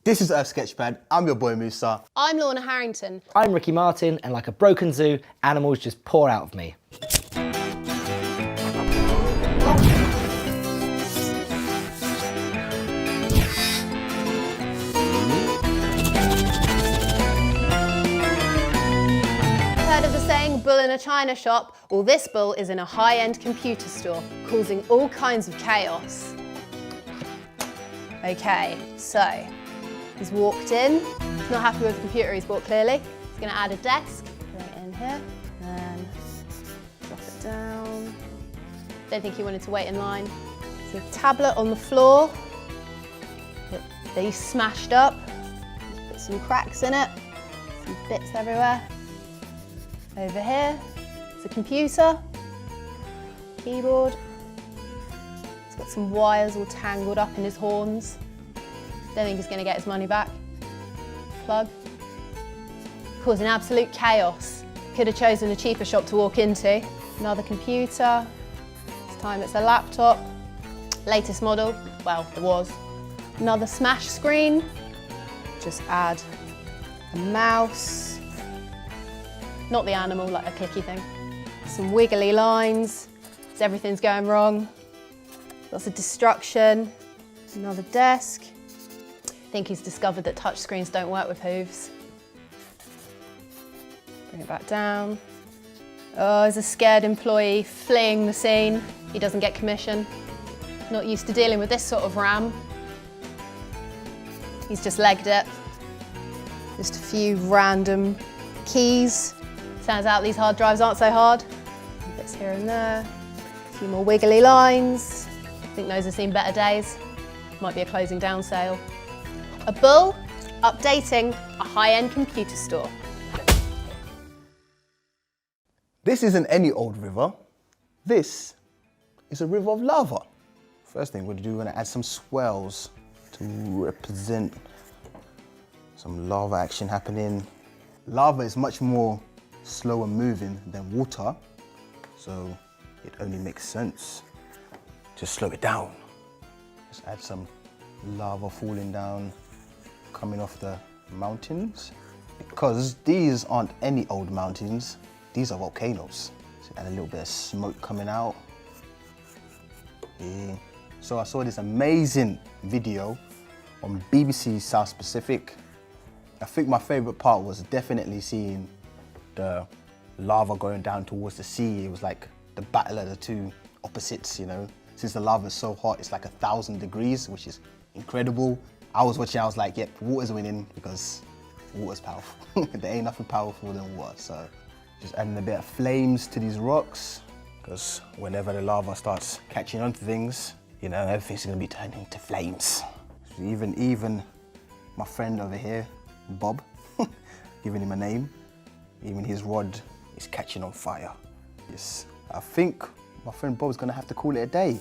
This is Earth Sketchpad. I'm your boy Musa. I'm Lorna Harrington. I'm Ricky Martin, and like a broken zoo, animals just pour out of me. Heard of the saying, bull in a china shop? Well, this bull is in a high-end computer store, causing all kinds of chaos. Okay, so he's walked in. He's not happy with the computer he's bought, clearly. He's going to add a desk, bring it in here, and drop it down. Don't think he wanted to wait in line. So a tablet on the floor that he smashed up. Put some cracks in it, some bits everywhere. Over here, it's a computer, keyboard. It's got some wires all tangled up in his horns. Don't think he's going to get his money back. Plug. Causing absolute chaos. Could have chosen a cheaper shop to walk into. Another computer. This time it's a laptop. Latest model. Well, it was. Another smash screen. Just add a mouse. Not the animal, like a clicky thing. Some wiggly lines. So everything's going wrong. Lots of destruction. Another desk. I think he's discovered that touchscreens don't work with hooves. Bring it back down. Oh, there's a scared employee fleeing the scene. He doesn't get commission. Not used to dealing with this sort of ram. He's just legged it. Just a few random keys. Turns out these hard drives aren't so hard. Bits here and there. A few more wiggly lines. I think those have seen better days. Might be a closing down sale. A bull updating a high-end computer store. This isn't any old river. This is a river of lava. First thing we're going to do, we're going to add some swells to represent some lava action happening. Lava is much more slower moving than water, so it only makes sense to slow it down. Just add some lava falling down, coming off the mountains. Because these aren't any old mountains, these are volcanoes. So add a little bit of smoke coming out. Yeah. So I saw this amazing video on BBC South Pacific. I think my favorite part was definitely seeing the lava going down towards the sea. It was like the battle of the two opposites, you know. Since the lava is so hot, it's like 1,000 degrees, which is incredible. I was watching, I was like, yep, water's winning because water's powerful. There ain't nothing powerful than water. So just adding a bit of flames to these rocks, because whenever the lava starts catching onto things, you know, everything's gonna be turning into flames. So even my friend over here, Bob, giving him a name, even his rod is catching on fire. Yes, I think my friend Bob's gonna have to call it a day.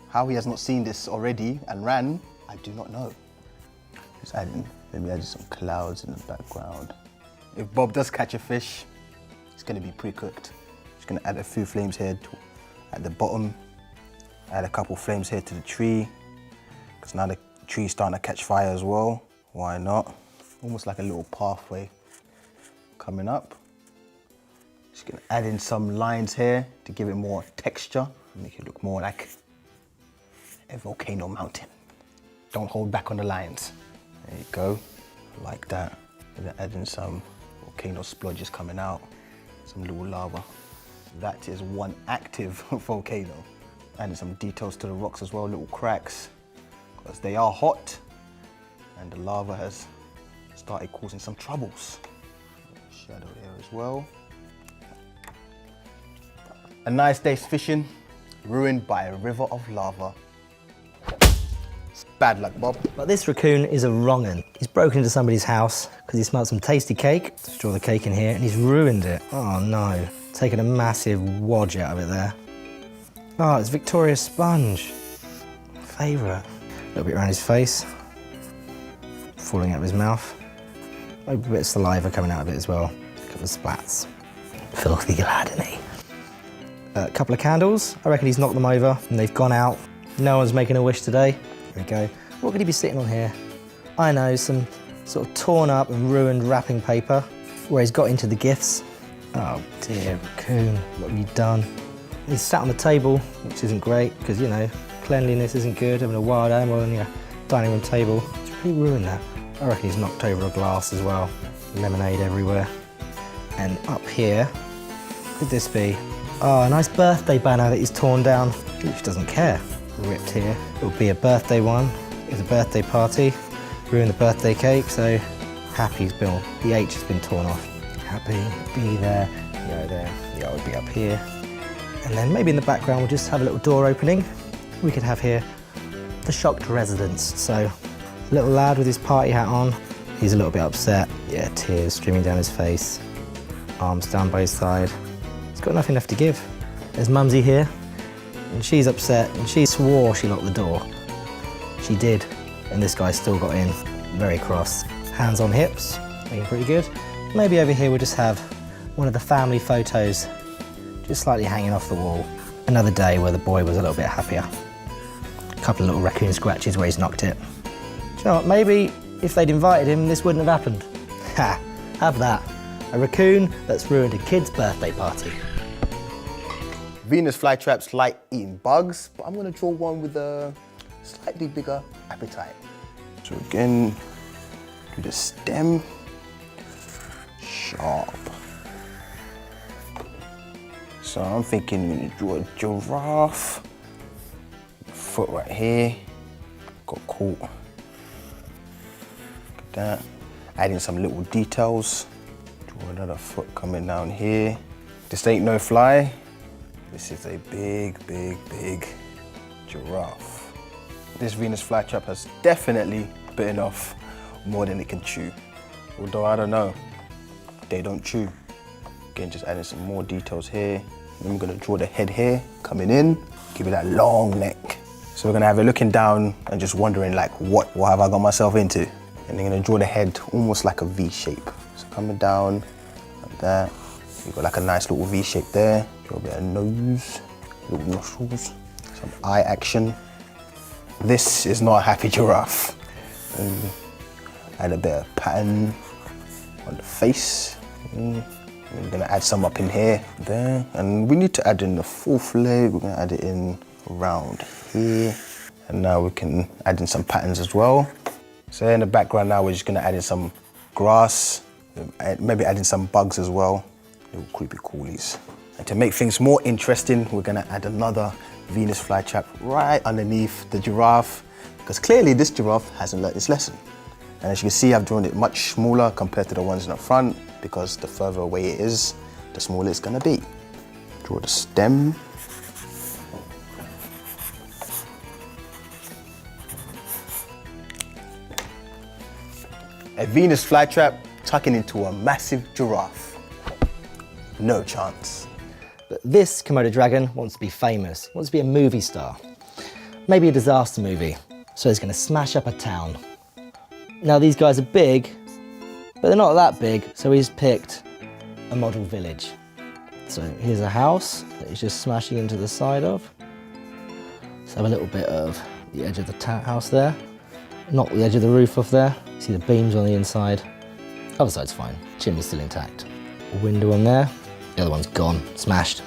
How he has not seen this already and ran, I do not know. Just adding, maybe adding some clouds in the background. If Bob does catch a fish, it's gonna be pre-cooked. Just gonna add a few flames here at the bottom. Add a couple flames here to the tree, because now the tree's starting to catch fire as well. Why not? Almost like a little pathway coming up. Just gonna add in some lines here to give it more texture, make it look more like a volcano mountain. Don't hold back on the lines. There you go, like that. And then add in some volcano splodges coming out, some little lava. That is one active volcano. Adding some details to the rocks as well, little cracks, because they are hot and the lava has started causing some troubles. Shadow there as well. A nice day's fishing, ruined by a river of lava. It's bad luck, Bob. But this raccoon is a wrong'un. He's broken into somebody's house because he smelled some tasty cake. Straw the cake in here and he's ruined it. Oh no, taken a massive wodge out of it there. Oh, it's Victoria's sponge. Favourite. A little bit around his face. Falling out of his mouth. Maybe a bit of saliva coming out of it as well. A couple of splats. Filthy lad, isn't he? A couple of candles. I reckon he's knocked them over and they've gone out. No one's making a wish today. There we go. What could he be sitting on here? I know, some sort of torn up and ruined wrapping paper where he's got into the gifts. Oh dear, Raccoon, what have you done? He's sat on the table, which isn't great because, you know, cleanliness isn't good, having a wild animal on your dining room table. It's really ruined that. I reckon he's knocked over a glass as well. Lemonade everywhere. And up here, what could this be? Oh, a nice birthday banner that he's torn down. He just doesn't care. Ripped here. It would be a birthday one. It's a birthday party. Ruined the birthday cake, so happy's been, the H has been torn off. Happy, be there, go there. The O would be up here. And then maybe in the background we'll just have a little door opening. We could have here the shocked residents. So, little lad with his party hat on. He's a little bit upset. Yeah, tears streaming down his face. Arms down by his side. He's got nothing left to give. There's Mumsy here, and she's upset, and she swore she locked the door. She did, and this guy still got in, very cross. Hands on hips, looking pretty good. Maybe over here we'll just have one of the family photos just slightly hanging off the wall. Another day where the boy was a little bit happier. A couple of little raccoon scratches where he's knocked it. Do you know what, maybe if they'd invited him, this wouldn't have happened. Ha, have that. A raccoon that's ruined a kid's birthday party. Venus flytraps like eating bugs, but I'm gonna draw one with a slightly bigger appetite. So again, do the stem, sharp. So I'm thinking I'm gonna draw a giraffe, foot right here, got caught. Look at that. Adding some little details. Draw another foot coming down here. This ain't no fly. This is a big, big, big giraffe. This Venus flytrap has definitely bitten off more than it can chew. Although I don't know, they don't chew. Again, just adding some more details here. Then we're gonna draw the head here, coming in, give it that long neck. So we're gonna have it looking down and just wondering like, what have I got myself into? And then gonna draw the head almost like a V shape. So coming down like that. You've got like a nice little V shape there. Draw a bit of nose, little nostrils, some eye action. This is not a happy giraffe. And add a bit of pattern on the face. We're gonna add some up in here, there. And we need to add in the fourth leg. We're gonna add it in around here. And now we can add in some patterns as well. So in the background now, we're just gonna add in some grass, maybe add in some bugs as well, little creepy crawlies. And to make things more interesting, we're gonna add another Venus flytrap right underneath the giraffe, because clearly this giraffe hasn't learned its lesson. And as you can see, I've drawn it much smaller compared to the ones in the front, because the further away it is, the smaller it's gonna be. Draw the stem. A Venus flytrap tucking into a massive giraffe. No chance. But this Komodo dragon wants to be famous, wants to be a movie star. Maybe a disaster movie, so he's gonna smash up a town. Now these guys are big, but they're not that big, so he's picked a model village. So here's a house that he's just smashing into the side of. So have a little bit of the edge of the house there. Knock the edge of the roof off there. See the beams on the inside. Other side's fine, chimney's still intact. A window on there, the other one's gone, smashed.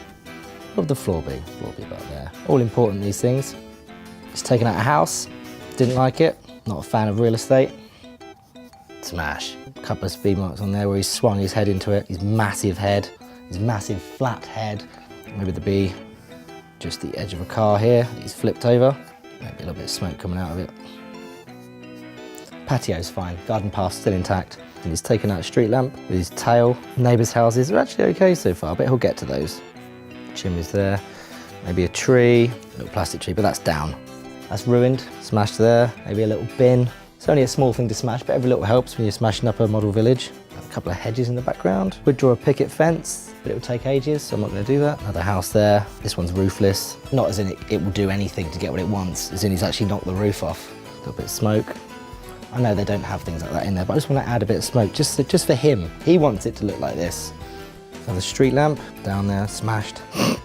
What would the floor be? Floor be about there. All important, these things. He's taken out a house, didn't like it, not a fan of real estate. Smash. A couple of speed marks on there where he's swung his head into it, his massive head, his massive flat head. Maybe there'd be just the edge of a car here that he's flipped over. Maybe a little bit of smoke coming out of it. Patio's fine, garden path still intact. And he's taken out a street lamp with his tail. Neighbours' houses are actually okay so far, but he'll get to those. Chimney's there, maybe a tree, a little plastic tree, but that's down. That's ruined, smashed there, maybe a little bin. It's only a small thing to smash, but every little helps when you're smashing up a model village. A couple of hedges in the background. Would draw a picket fence, but it would take ages, so I'm not gonna do that. Another house there. This one's roofless. Not as in it will do anything to get what it wants, as in he's actually knocked the roof off. A little bit of smoke. I know they don't have things like that in there, but I just want to add a bit of smoke, just for him. He wants it to look like this. Another street lamp down there, smashed. I'm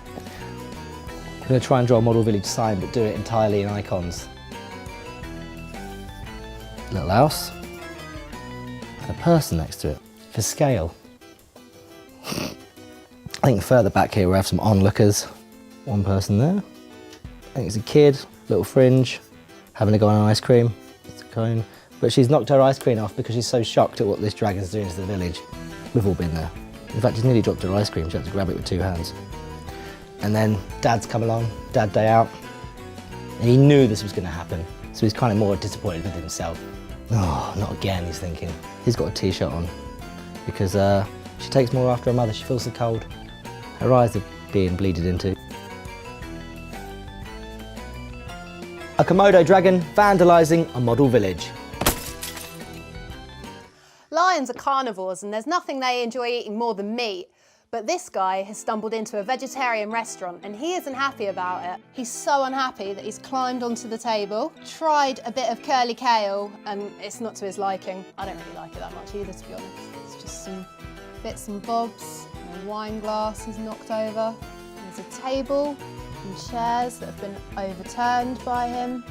going to try and draw a model village sign, but do it entirely in icons. Little house. And a person next to it for scale. I think further back here we have some onlookers. One person there. I think it's a kid, little fringe, having a go on an ice cream. It's a cone. But she's knocked her ice cream off because she's so shocked at what this dragon's doing to the village. We've all been there. In fact, she's nearly dropped her ice cream. She had to grab it with 2 hands. And then Dad's come along, Dad day out. And he knew this was going to happen. So he's kind of more disappointed with himself. Oh, not again, he's thinking. He's got a t-shirt on because she takes more after her mother. She feels the cold. Her eyes are being bleeded into. A Komodo dragon vandalising a model village. Lions are carnivores and there's nothing they enjoy eating more than meat. But this guy has stumbled into a vegetarian restaurant and he isn't happy about it. He's so unhappy that he's climbed onto the table, tried a bit of curly kale, and it's not to his liking. I don't really like it that much either, to be honest. It's just some bits and bobs, a wine glass he's knocked over. There's a table and chairs that have been overturned by him.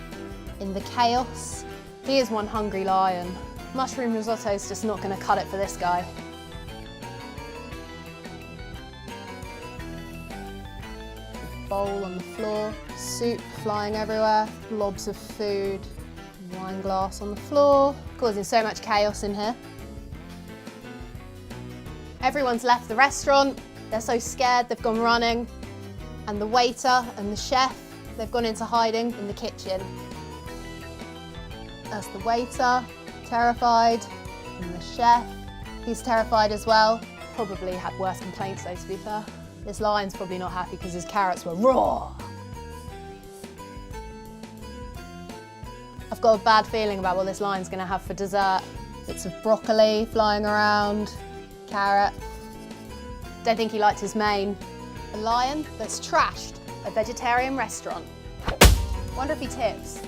In the chaos, he is one hungry lion. Mushroom risotto's just not going to cut it for this guy. Bowl on the floor, soup flying everywhere, blobs of food, wine glass on the floor, causing so much chaos in here. Everyone's left the restaurant, they're so scared they've gone running, and the waiter and the chef, they've gone into hiding in the kitchen. That's the waiter, terrified, and the chef, he's terrified as well. Probably had worse complaints though, to be fair. This lion's probably not happy because his carrots were raw. I've got a bad feeling about what this lion's going to have for dessert. Bits of broccoli flying around, carrot. Don't think he liked his main. A lion that's trashed a vegetarian restaurant. Wonder if he tips.